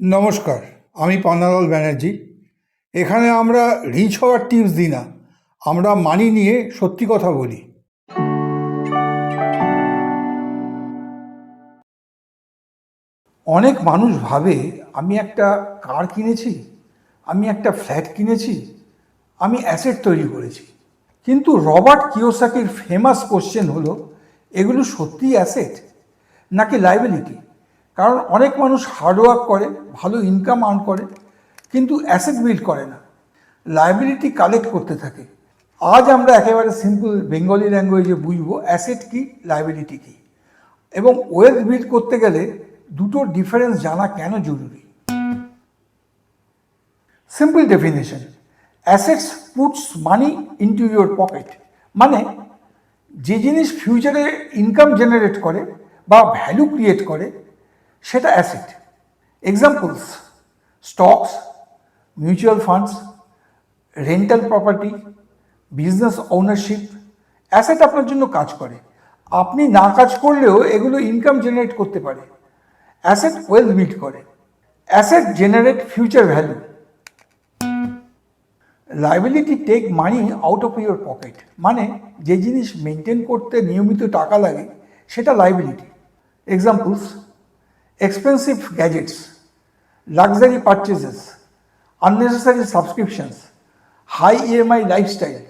নমস্কার, আমি পান্নালাল ব্যানার্জি। এখানে আমরা রিচ হওয়ার টিপস দিই না, আমরা মানি নিয়ে সত্যি কথা বলি। অনেক মানুষ ভাবে আমি একটা কার কিনেছি, আমি একটা ফ্ল্যাট কিনেছি, আমি অ্যাসেট তৈরি করেছি। কিন্তু রবার্ট কিওসাকির ফেমাস কোশ্চেন হলো, এগুলো সত্যিই অ্যাসেট নাকি লাইবিলিটি? কারণ অনেক মানুষ হার্ডওয়ার্ক করে, ভালো ইনকাম আর্ন করে, কিন্তু অ্যাসেট বিল্ড করে না, লাইবিলিটি কালেক্ট করতে থাকে। আজ আমরা একেবারে সিম্পল বেঙ্গলি ল্যাঙ্গুয়েজে বুঝবো অ্যাসেট কি, লাইবিলিটি কি, এবং ওয়েলথ বিল্ড করতে গেলে দুটোর ডিফারেন্স জানা কেন জরুরি। Simple definition: assets puts money into your pocket, মানে যে জিনিস ফিউচারে ইনকাম জেনারেট করে বা ভ্যালু ক্রিয়েট করে সেটা asset. Examples: stocks, mutual funds, rental property, business ownership. Asset আপনার জন্য কাজ করে, আপনি না কাজ করলেও এগুলো ইনকাম জেনারেট করতে পারে। অ্যাসেট ওয়েলথ বিল্ড করে। Asset generate future value. Liability take money out of your pocket, মানে যে জিনিস মেনটেন করতে নিয়মিত টাকা লাগে সেটা liability. Examples: expensive gadgets, luxury purchases, unnecessary subscriptions, high EMI lifestyle.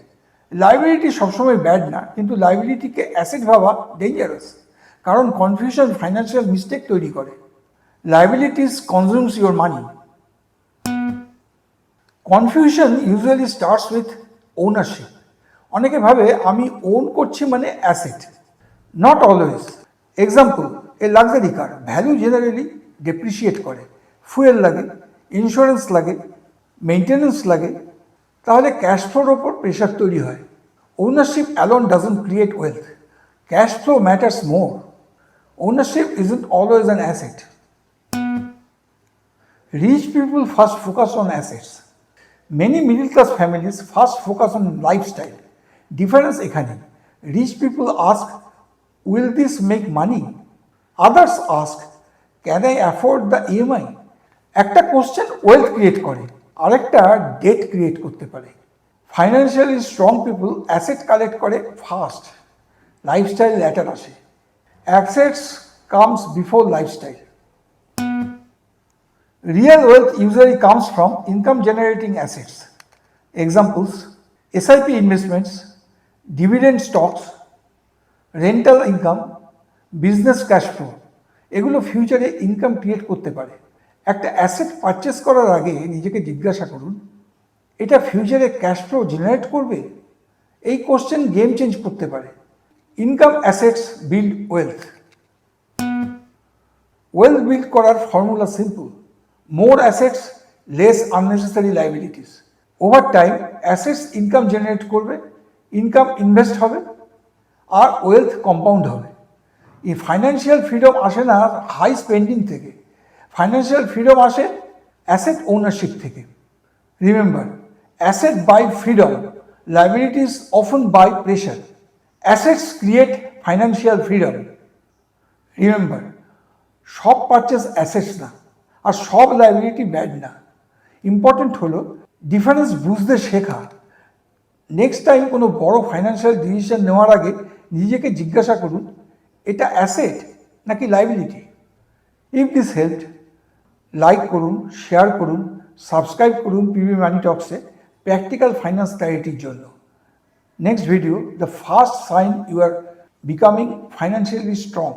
Liability সবসময় ব্যাড না, কিন্তু লাইবিলিটিকে অ্যাসেট ভাবা ডেঞ্জারাস, কারণ কনফিউশন ফাইন্যান্সিয়াল মিস্টেক তৈরি করে। Liabilities consumes your money. Confusion usually starts with ownership. অনেকে ভাবে আমি ওন করছি মানে asset, not always. Example: A luxury car value generally depreciate করে, ফুয়েল লাগে, ইন্স্যুরেন্স লাগে, মেনটেন্যান্স লাগে, তাহলে ক্যাশ ফ্লোর ওপর প্রেশার তৈরি হয়। Ownership alone doesn't create wealth, cash flow matters more. Ownership isn't always an asset. Rich people first focus on assets. Many middle class families first focus on lifestyle. Difference এখানে, rich people ask, will this make money? Others ask, can I afford the EMI? একটা question wealth create করে, আরেকটা date create করতে পারে। Financially strong people asset collect করে first, lifestyle letter আসে। Assets comes before lifestyle. Real wealth usually comes from income generating assets. Examples: SIP investments, dividend stocks, rental income, business cash flow. এগুলো ফিউচারে income create করতে পারে। একটা asset purchase করার আগে নিজেকে জিজ্ঞাসা করুন, এটা ফিউচারে ক্যাশ ফ্লো জেনারেট করবে? এই কোশ্চেন গেম চেঞ্জ করতে পারে। Income assets build wealth. Wealth build করার formula simple: more assets, less unnecessary liabilities. Over time, assets income generate করবে, ইনকাম ইনভেস্ট হবে, আর ওয়েলথ কম্পাউন্ড হবে। এই ফাইন্যান্সিয়াল ফ্রিডম আসে না হাই স্পেন্ডিং থেকে, ফাইন্যান্সিয়াল ফ্রিডম আসে অ্যাসেট ওনারশিপ থেকে। Remember, asset buy freedom, liabilities often buy pressure. Assets create financial freedom. Remember, সব পারচেস অ্যাসেটস না, আর সব লাইবিলিটি ব্যাড না। ইম্পর্টেন্ট হলো ডিফারেন্স বুঝতে শেখা। নেক্সট টাইম কোনো বড় ফাইন্যান্সিয়াল ডিসিশন নেওয়ার আগে নিজেকে জিজ্ঞাসা করুন, এটা অ্যাসেট নাকি liability. If this helped, like করুন, শেয়ার করুন, সাবস্ক্রাইব করুন পিবি মানি টক্সে প্র্যাকটিক্যাল ফাইন্যান্স ক্ল্যারিটির জন্য। Next video: the first sign you are becoming financially strong.